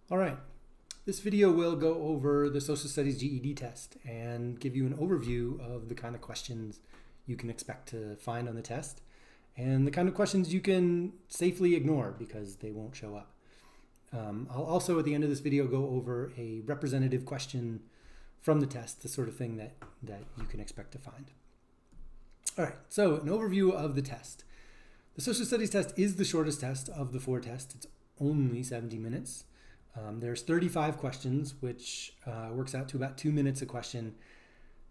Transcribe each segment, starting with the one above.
All right, this video will go over the Social Studies GED test and give you an overview of the kind of questions you can expect to find on the test and the kind of questions you can safely ignore because they won't show up. I'll also, at the end of this video, go over a representative question from the test, the sort of thing that you can expect to find. All right, so an overview of the test. The Social Studies test is the shortest test of the 4 tests. It's only 70 minutes. There's 35 questions, which works out to about 2 minutes a question.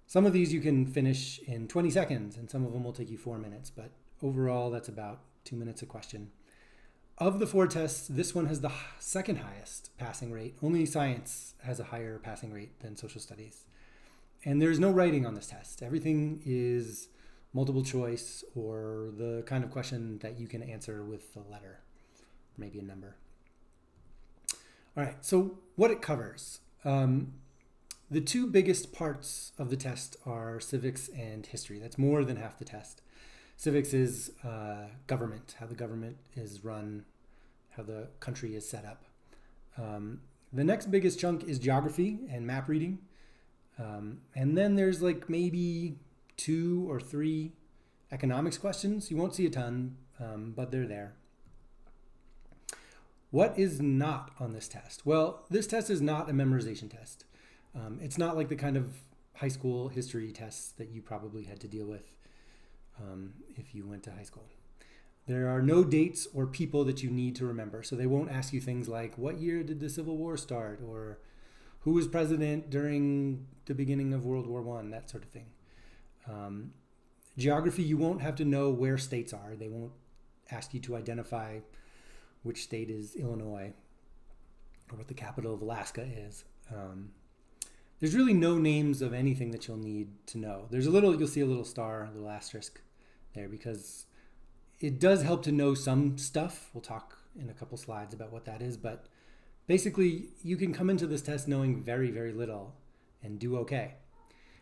Some of these you can finish in 20 seconds, and some of them will take you 4 minutes, but overall that's about 2 minutes a question. Of the 4 tests, this one has the second highest passing rate. Only science has a higher passing rate than social studies. And there's no writing on this test. Everything is multiple choice or the kind of question that you can answer with a letter, maybe a number. All right, so what it covers. The 2 biggest parts of the test are civics and history. That's more than half the test. Civics is government, how the government is run, how the country is set up. The next biggest chunk is geography and map reading. And then there's like maybe 2 or 3 economics questions. You won't see a ton, but they're there. What is not on this test? Well, this test is not a memorization test. It's not like the kind of high school history tests that you probably had to deal with if you went to high school. There are no dates or people that you need to remember. So they won't ask you things like, what year did the Civil War start? Or who was president during the beginning of World War I? That sort of thing. Geography, you won't have to know where states are. They won't ask you to identify which state is Illinois or what the capital of Alaska is. There's really no names of anything that you'll need to know. You'll see a little star, a little asterisk there because it does help to know some stuff. We'll talk in a couple slides about what that is, but basically you can come into this test knowing very, very little and do okay.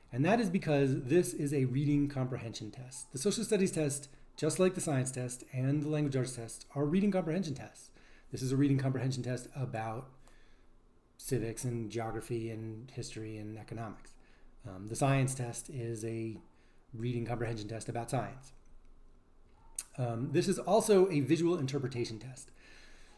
And that is because this is a reading comprehension test. The social studies test, just like the science test and the language arts test, are reading comprehension tests. This is a reading comprehension test about civics and geography and history and economics. The science test is a reading comprehension test about science. This is also a visual interpretation test.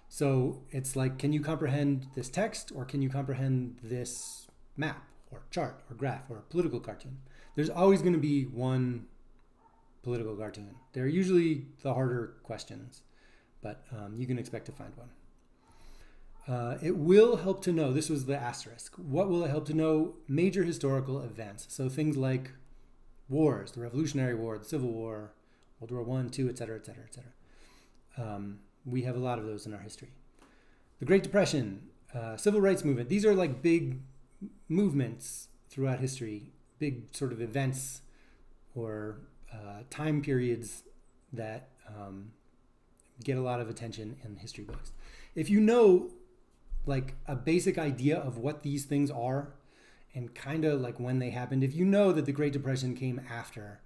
So it's like, can you comprehend this text or can you comprehend this map or chart or graph or political cartoon? There's always going to be one political cartoon. They're usually the harder questions, but you can expect to find one. It will help to know, this was the asterisk, what will it help to know? Major historical events. So things like wars, the Revolutionary War, the Civil War, World War I, II, et cetera, et cetera, et cetera. We have a lot of those in our history. The Great Depression, Civil Rights Movement, these are like big movements throughout history, big sort of events or time periods that get a lot of attention in history books. If you know like a basic idea of what these things are and kind of like when they happened, if you know that the Great Depression came after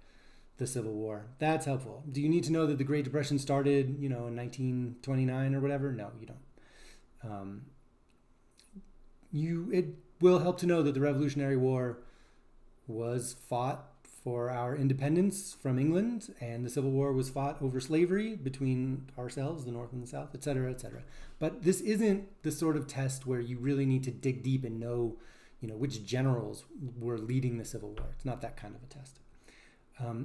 the Civil War, that's helpful. Do you need to know that the Great Depression started, in 1929 or whatever? No, you don't. It will help to know that the Revolutionary War was fought for our independence from England, and the Civil War was fought over slavery between ourselves, the North and the South, et cetera, et cetera. But this isn't the sort of test where you really need to dig deep and know, which generals were leading the Civil War. It's not that kind of a test.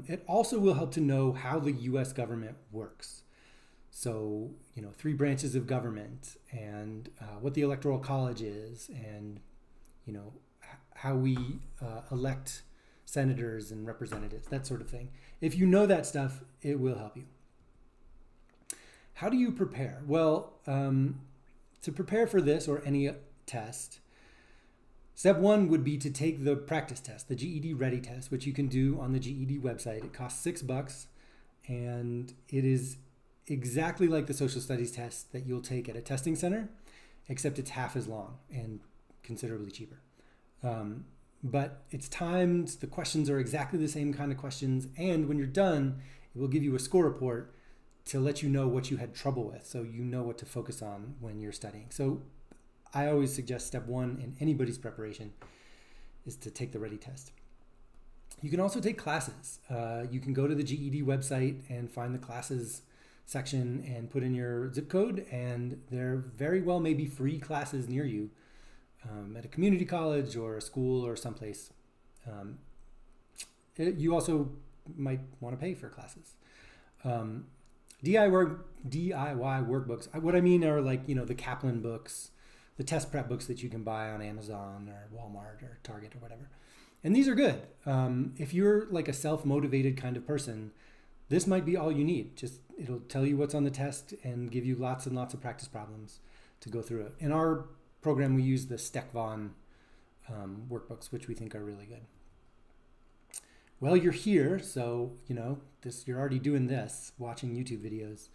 It also will help to know how the U.S. government works. So, 3 branches of government and what the Electoral College is and, how we elect senators and representatives, that sort of thing. If you know that stuff, it will help you. How do you prepare? Well, to prepare for this or any test, step 1 would be to take the practice test, the GED Ready test, which you can do on the GED website. It costs $6 and it is exactly like the social studies test that you'll take at a testing center, except it's half as long and considerably cheaper. But it's timed, the questions are exactly the same kind of questions, and when you're done, it will give you a score report to let you know what you had trouble with, so you know what to focus on when you're studying. So I always suggest step one in anybody's preparation is to take the ready test. You can also take classes. You can go to the GED website and find the classes section and put in your zip code, and there very well may be free classes near you at a community college or a school or someplace. You also might want to pay for classes. DIY workbooks. What I mean are like, the Kaplan books, the test prep books that you can buy on Amazon or Walmart or Target or whatever. And these are good. If you're like a self-motivated kind of person, this might be all you need. It'll tell you what's on the test and give you lots and lots of practice problems to go through it. In our program, we use the Steckvon workbooks, which we think are really good. Well, you're here, so you're already doing this, watching YouTube videos.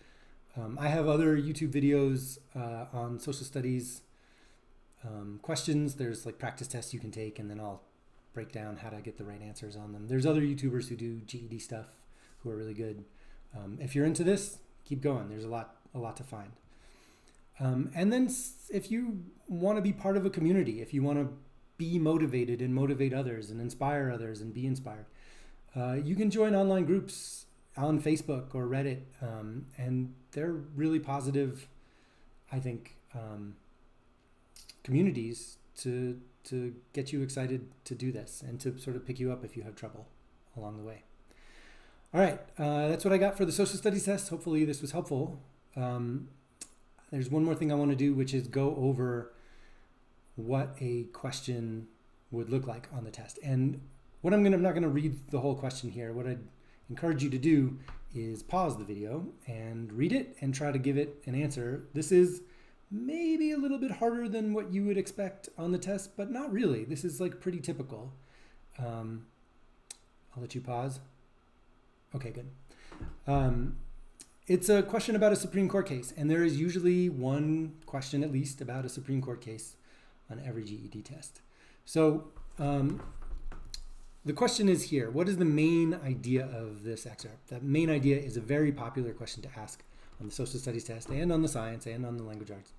I have other YouTube videos on social studies questions. There's like practice tests you can take, and then I'll break down how to get the right answers on them. There's other YouTubers who do GED stuff who are really good. If you're into this, keep going. There's a lot to find. And then if you want to be part of a community, if you want to be motivated and motivate others and inspire others and be inspired, you can join online groups on Facebook or Reddit, and they're really positive, I think, communities to get you excited to do this and to sort of pick you up if you have trouble along the way. All right, that's what I got for the social studies test. Hopefully this was helpful. There's one more thing I want to do, which is go over what a question would look like on the test. And I'm not going to read the whole question here. What I'd encourage you to do is pause the video and read it and try to give it an answer. This is maybe a little bit harder than what you would expect on the test, but not really. This is like pretty typical. I'll let you pause. Okay, good. It's a question about a Supreme Court case, and there is usually one question at least about a Supreme Court case on every GED test. So the question is here: what is the main idea of this excerpt? That main idea is a very popular question to ask on the social studies test and on the science and on the language arts.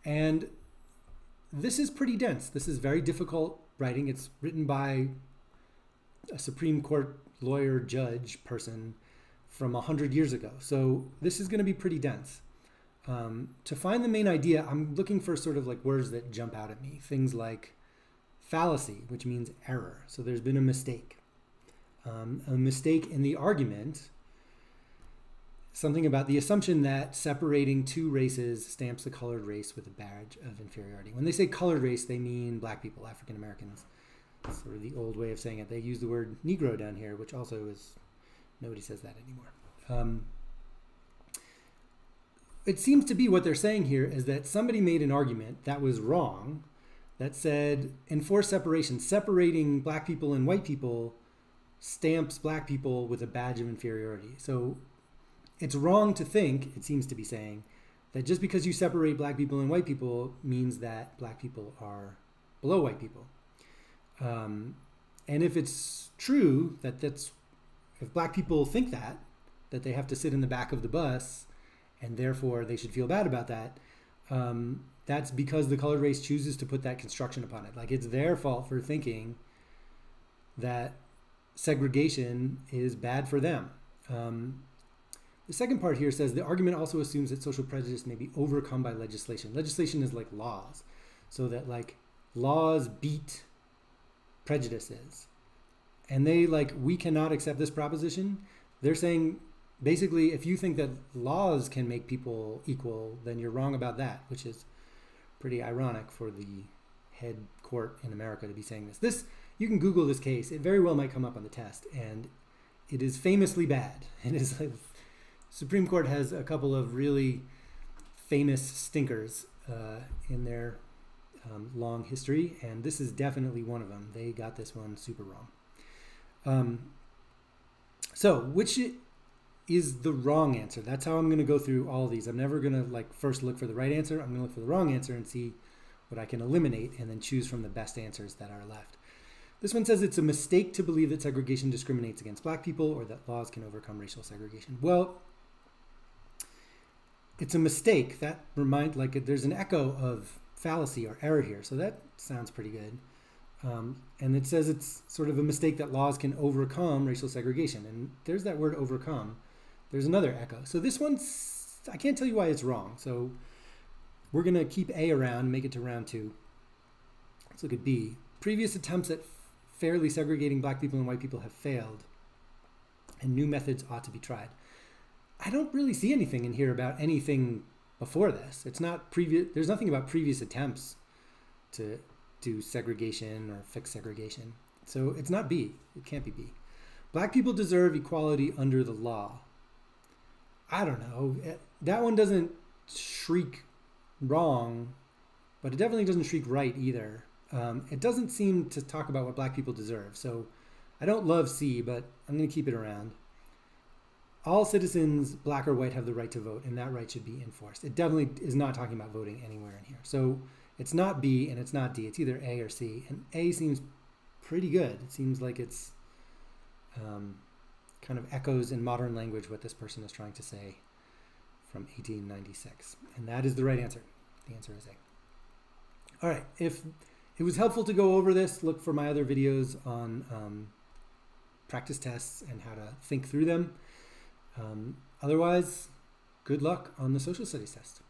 And this is pretty dense. This is very difficult writing. It's written by a Supreme Court lawyer, judge person from 100 years ago. So this is going to be pretty dense. To find the main idea, I'm looking for sort of like words that jump out at me. Things like fallacy, which means error. So there's been a mistake. A mistake in the argument, something about the assumption that separating two races stamps the colored race with a badge of inferiority. When they say colored race, they mean black people, African Americans. That's sort of the old way of saying it. They use the word Negro down here, which also is, nobody says that anymore. It seems to be what they're saying here is that somebody made an argument that was wrong, that said enforced separation, separating black people and white people stamps black people with a badge of inferiority. So it's wrong to think, it seems to be saying, that just because you separate black people and white people means that black people are below white people. And if it's true that if black people think that they have to sit in the back of the bus and therefore they should feel bad about that, that's because the colored race chooses to put that construction upon it. Like it's their fault for thinking that segregation is bad for them. The second part here says the argument also assumes that social prejudice may be overcome by legislation. Legislation is like laws, so that like laws beat prejudices. And we cannot accept this proposition. They're saying basically if you think that laws can make people equal, then you're wrong about that, which is pretty ironic for the head court in America to be saying this. You can Google this case. It very well might come up on the test, and it is famously bad. It is like Supreme Court has a couple of really famous stinkers in their long history, and this is definitely one of them. They got this one super wrong. So which is the wrong answer? That's how I'm going to go through all of these. I'm never going to first look for the right answer. I'm going to look for the wrong answer and see what I can eliminate and then choose from the best answers that are left. This one says it's a mistake to believe that segregation discriminates against black people or that laws can overcome racial segregation. Well, it's a mistake. That there's an echo of fallacy or error here. So that sounds pretty good. And it says it's sort of a mistake that laws can overcome racial segregation. And there's that word overcome. There's another echo. So this one's, I can't tell you why it's wrong. So we're going to keep A around, make it to round 2. Let's look at B. Previous attempts at fairly segregating black people and white people have failed, and new methods ought to be tried. I don't really see anything in here about anything before this. It's not previous. There's nothing about previous attempts to do segregation or fix segregation. So it's not B. It can't be B. Black people deserve equality under the law. I don't know. That one doesn't shriek wrong, but it definitely doesn't shriek right either. It doesn't seem to talk about what black people deserve. So I don't love C, but I'm going to keep it around. All citizens, black or white, have the right to vote, and that right should be enforced. It definitely is not talking about voting anywhere in here. So it's not B and it's not D. It's either A or C. And A seems pretty good. It seems like it's kind of echoes in modern language what this person is trying to say from 1896. And that is the right answer. The answer is A. All right. If it was helpful to go over this, look for my other videos on practice tests and how to think through them. Otherwise, good luck on the social studies test.